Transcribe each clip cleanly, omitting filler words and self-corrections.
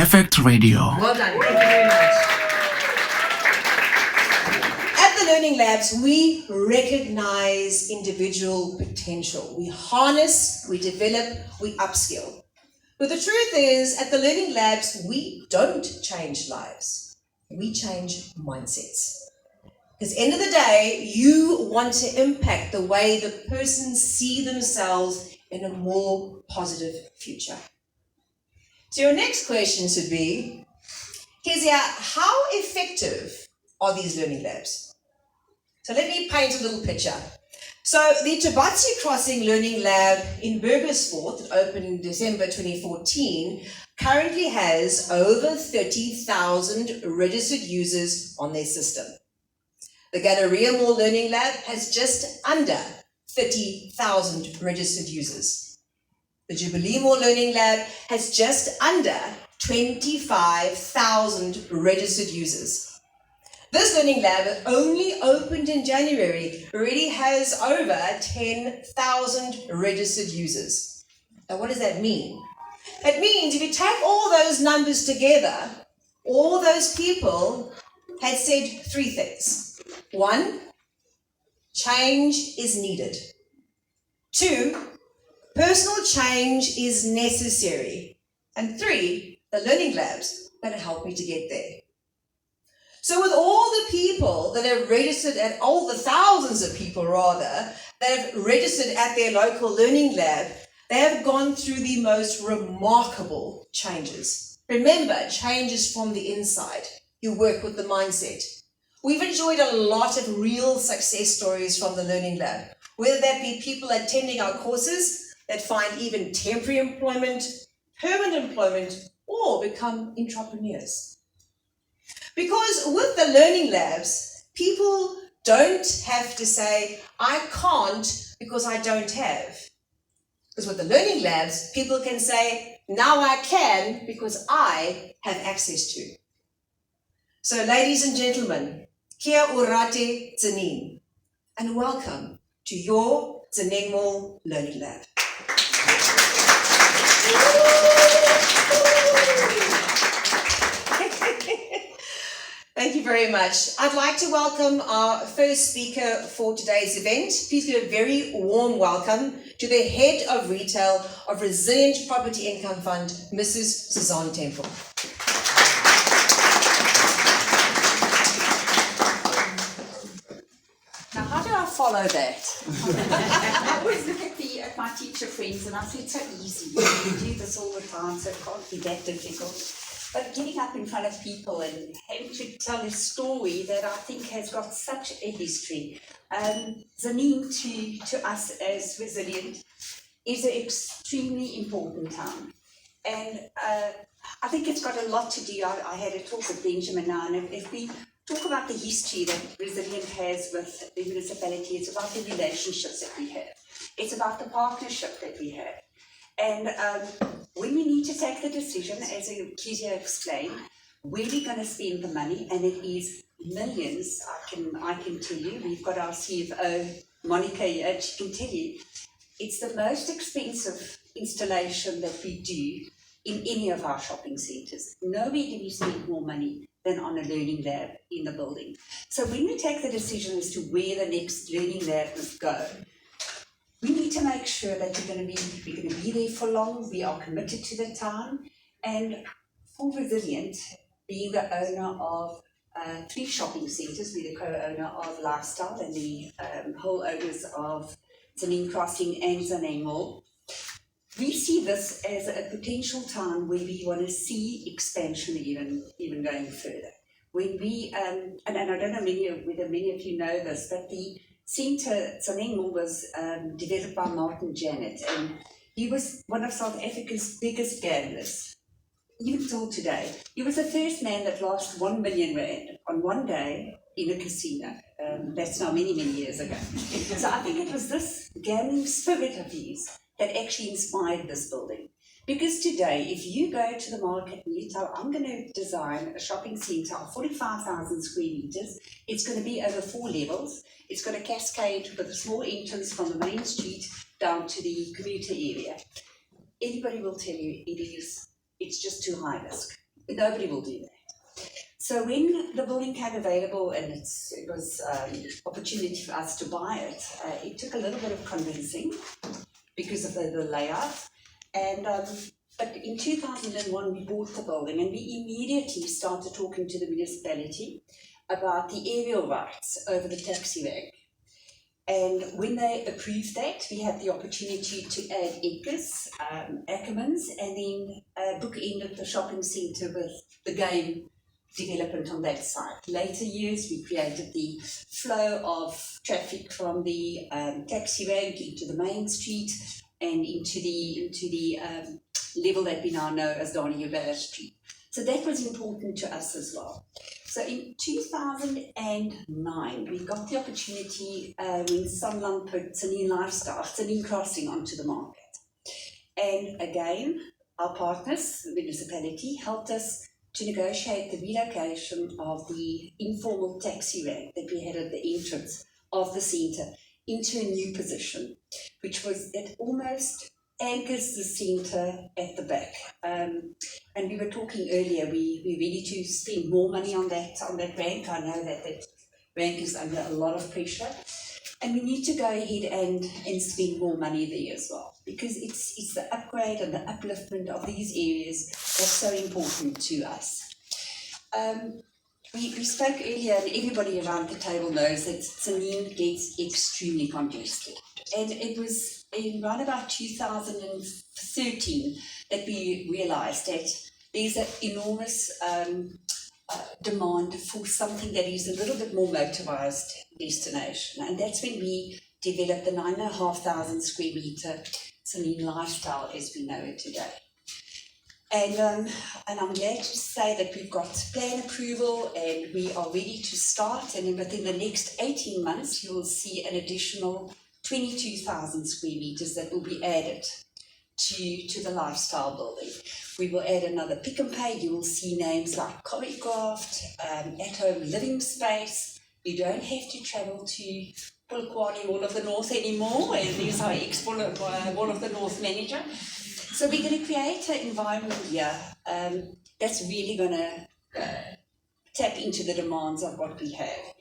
Perfect Radio. Well done. Thank you very much. At the Learning Labs, we recognize individual potential. We harness, we develop, we upskill. But the truth is, at the Learning Labs, we don't change lives. We change mindsets. Because at the end of the day, you want to impact the way the person see themselves in a more positive future. So your next question should be, Kezia, how effective are these learning labs? So let me paint a little picture. So the Tabatsi Crossing Learning Lab in Burgersfort, that opened in December 2014, currently has over 30,000 registered users on their system. The Tzaneng Mall Learning Lab has just under 30,000 registered users. The Jubilee Mall Learning Lab has just under 25,000 registered users. This learning lab, only opened in January, already has over 10,000 registered users. Now, what does that mean? It means if you take all those numbers together, all those people had said three things. One, change is needed. Two, personal change is necessary. And three, the learning labs are going to help me to get there. So with all the people that have registered, and all the thousands of people rather, that have registered at their local learning lab, they have gone through the most remarkable changes. Remember, changes from the inside. You work with the mindset. We've enjoyed a lot of real success stories from the Learning Lab, whether that be people attending our courses that find even temporary employment, permanent employment, or become entrepreneurs. Because with the Learning Labs, people don't have to say, I can't because I don't have. Because with the Learning Labs, people can say, now I can because I have access to. So ladies and gentlemen, kia orate Tzaneen, and welcome to your Tzaneng Mall Learning Lab. Thank you very much. I'd like to welcome our first speaker for today's event. Please give a very warm welcome to the Head of Retail of Resilient Property Income Fund, Mrs. Suzanne Temple. Now, how do I follow that? I always look at my teacher friends and I say, it's so easy. You do this all the time, so it can't be that difficult. But getting up in front of people and having to tell a story that I think has got such a history. Tzaneen to us as Resilient is an extremely important town. And I think it's got a lot to do. I had a talk with Benjamin now, and if we talk about the history that Resilient has with the municipality, it's about the relationships that we have. It's about the partnership that we have. And when we need to take the decision, as Kezia explained, where we're going to spend the money, and it is millions, I can tell you. We've got our CFO, Monica, here, she can tell you. It's the most expensive installation that we do in any of our shopping centres. Nowhere do we spend more money than on a learning lab in the building. So when we take the decision as to where the next learning lab must go, we need to make sure that we're going to be there for long. We are committed to the town, and for Resilient, being the owner of 3 shopping centres, we're the co-owner of Lifestyle and the whole owners of Tzaneen Crossing and Tzaneng Mall. We see this as a potential town where we want to see expansion even going further. When we and I don't know whether many of you know this, but the Centre Tzaneng Mall was developed by Martin Janet, and he was one of South Africa's biggest gamblers, even till today. He was the first man that lost 1 million rand on one day in a casino. That's now many, many years ago. So I think it was this gambling spirit of his that actually inspired this building. Because today, if you go to the market and you tell, I'm going to design a shopping centre of 45,000 square metres, it's going to be over 4 levels, it's going to cascade with a small entrance from the main street down to the commuter area. Anybody will tell you it's just too high risk. Nobody will do that. So when the building came available and it was opportunity for us to buy it, it took a little bit of convincing because of the layout. And but in 2001 we bought the building and we immediately started talking to the municipality about the aerial rights over the taxi rank. And when they approved that, we had the opportunity to add acres, Ackermans, and then bookended the shopping centre with the game development on that site. Later years, we created the flow of traffic from the taxi rank into the main street and into the level that we now know as Donnie Street. So that was important to us as well. So in 2009, we got the opportunity when Sanlam put Tzaneen Lifestyle, Tzaneen Crossing onto the market. And again, our partners, the municipality, helped us to negotiate the relocation of the informal taxi rank that we had at the entrance of the centre into a new position, which was it almost anchors the centre at the back. And we were talking earlier, we're ready to spend more money on that rank. I know that rank is under a lot of pressure. And we need to go ahead and spend more money there as well, because it's the upgrade and the upliftment of these areas that's so important to us. We spoke earlier, and everybody around the table knows that Tzaneen gets extremely congested. And it was around about 2013 that we realised that there's an enormous demand for something that is a little bit more motorised destination. And that's when we developed the 9,500 square metre Tzaneen Lifestyle as we know it today. And I'm glad to say that we've got plan approval and we are ready to start, and within the next 18 months you will see an additional 22,000 square metres that will be added to the lifestyle building. We will add another Pick and Pay. You will see names like Choreographed, at-home living space. You don't have to travel to Polokwane, Wall of the North anymore, and there's our ex-Wall of the North manager. So we're going to create an environment here that's really going to tap into the demands of what we have.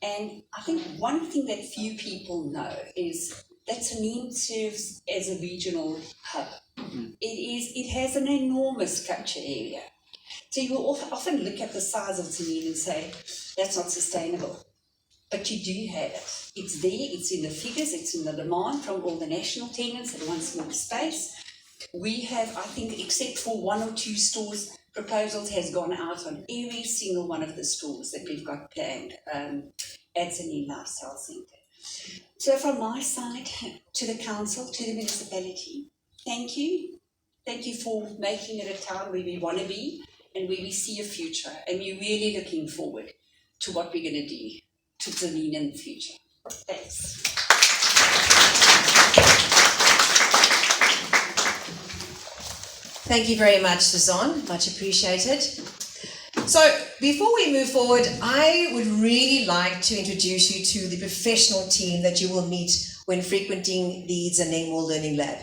And I think one thing that few people know is that Tzaneen serves as a regional hub. It has an enormous capture area. So you will often look at the size of Tzaneen and say, that's not sustainable. But you do have it. It's there, it's in the figures, it's in the demand from all the national tenants that want more space. We have, I think, except for one or two stores, proposals has gone out on every single one of the stores that we've got planned at Tzaneen Lifestyle Centre. So from my side, to the council, to the municipality, thank you. Thank you for making it a town where we want to be and where we see a future. And we're really looking forward to what we're going to do to Tzaneen in the future. Thanks. Thank you very much, Suzanne. Much appreciated. So before we move forward, I would really like to introduce you to the professional team that you will meet when frequenting the Tzaneng Mall Learning Lab.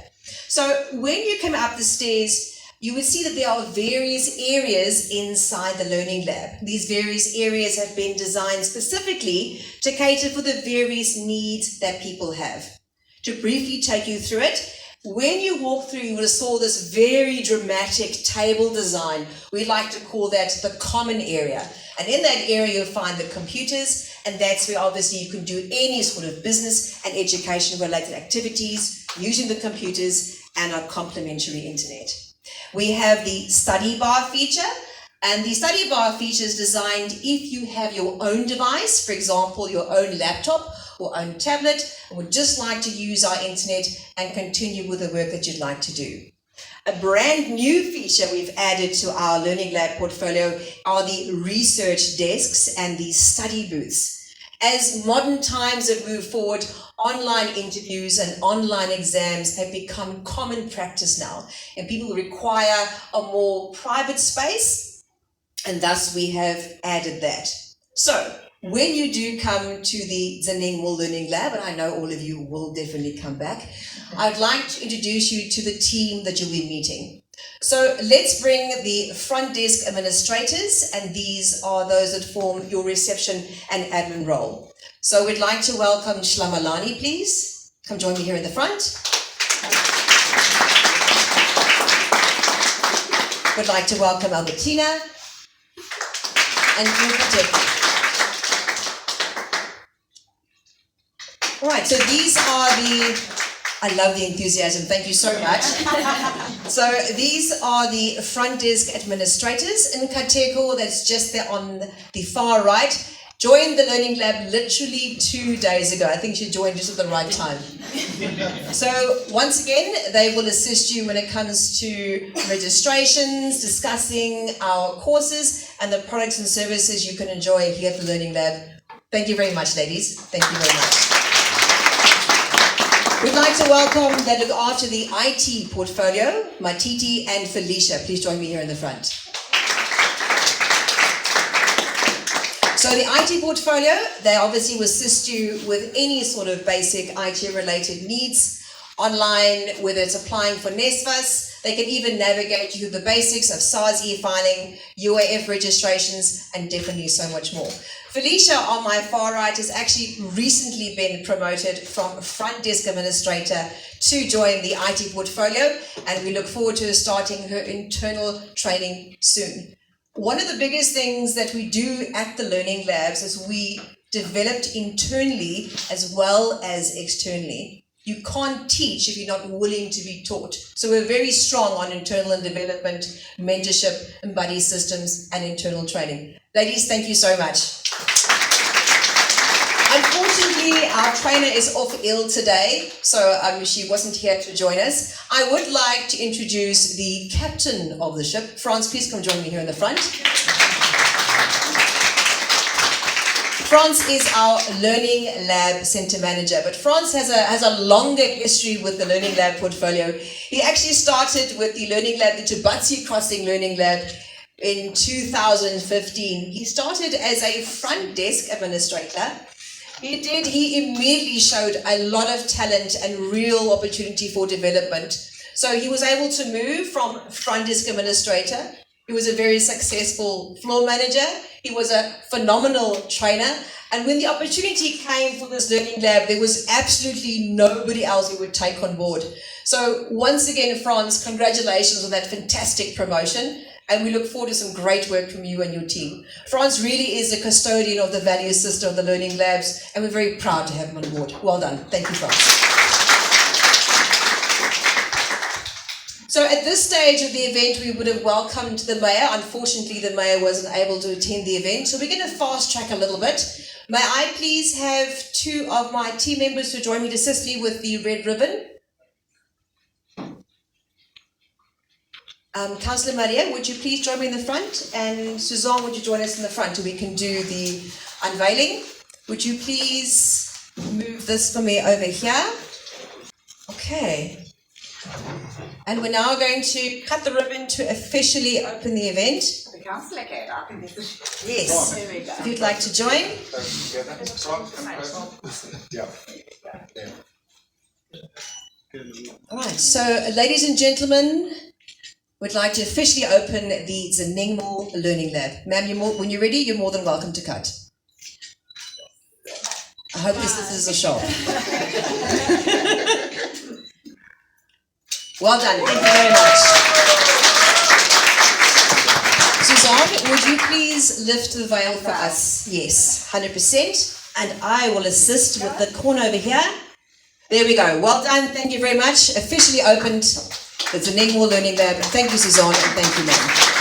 So when you come up the stairs, you will see that there are various areas inside the Learning Lab. These various areas have been designed specifically to cater for the various needs that people have. To briefly take you through it, when you walk through, you would have saw this very dramatic table design. We like to call that the common area. And in that area, you'll find the computers, and that's where obviously you can do any sort of business and education related activities using the computers and our complementary internet. We have the study bar feature, and the study bar feature is designed if you have your own device, for example, your own laptop or own tablet, and would just like to use our internet and continue with the work that you'd like to do. A brand new feature we've added to our Learning Lab portfolio are the research desks and the study booths. As modern times have moved forward, online interviews and online exams have become common practice now, and people require a more private space, and thus we have added that. So, when you do come to the Tzaneng Mall Learning Lab, and I know all of you will definitely come back, I'd like to introduce you to the team that you'll be meeting. So let's bring the front desk administrators, and these are those that form your reception and admin role. So we'd like to welcome Shlamalani, please. Come join me here in the front. We'd like to welcome Albertina and Kukatek. All right, so these are I love the enthusiasm, thank you so much. So these are the front desk administrators in Kateko, that's just there on the far right. Joined the Learning Lab literally 2 days ago. I think she joined just at the right time. So once again, they will assist you when it comes to registrations, discussing our courses and the products and services you can enjoy here at the Learning Lab. Thank you very much, ladies. Thank you very much. We'd like to welcome that look after the IT portfolio, Matiti and Felicia. Please join me here in the front. So the IT portfolio, they obviously will assist you with any sort of basic IT related needs online, whether it's applying for NSFAS. They can even navigate you through the basics of SARS e-filing, UAF registrations, and definitely so much more. Felicia on my far right has actually recently been promoted from front desk administrator to join the IT portfolio, and we look forward to her starting her internal training soon. One of the biggest things that we do at the Learning Labs is we developed internally as well as externally. You can't teach if you're not willing to be taught. So we're very strong on internal and development, mentorship, and buddy systems, and internal training. Ladies, thank you so much. Unfortunately, our trainer is off ill today, so she wasn't here to join us. I would like to introduce the captain of the ship. Frans, please come join me here in the front. Frans is our Learning Lab Center Manager, but Frans has a longer history with the Learning Lab portfolio. He actually started with the Learning Lab, the Tubatsi Crossing Learning Lab, in 2015. He started as a front desk administrator. He immediately showed a lot of talent and real opportunity for development. So he was able to move from front desk administrator. He was a very successful floor manager. He was a phenomenal trainer. And when the opportunity came for this Learning Lab, there was absolutely nobody else who would take on board. So once again, Frans, congratulations on that fantastic promotion. And we look forward to some great work from you and your team. Frans really is a custodian of the value system of the Learning Labs, and we're very proud to have him on board. Well done. Thank you, Frans. So at this stage of the event, we would have welcomed the mayor. Unfortunately, the mayor wasn't able to attend the event, so we're going to fast track a little bit. May I please have two of my team members to join me to assist me with the red ribbon? Councillor Maria, would you please join me in the front? And Suzanne, would you join us in the front so we can do the unveiling? Would you please move this for me over here? Okay. And we're now going to cut the ribbon to officially open the event. Yes. If you'd like to join. All right. So, ladies and gentlemen, we'd like to officially open the Tzaneng Mall Learning Lab. Ma'am, when you're ready, you're more than welcome to cut. I hope this is a show. Well done. Thank you very much. Suzanne, would you please lift the veil for us? Yes, 100%. And I will assist with the corner over here. There we go. Well done. Thank you very much. Officially opened the Tzaneng Mall Learning Lab. Thank you, Suzanne, and thank you, ma'am.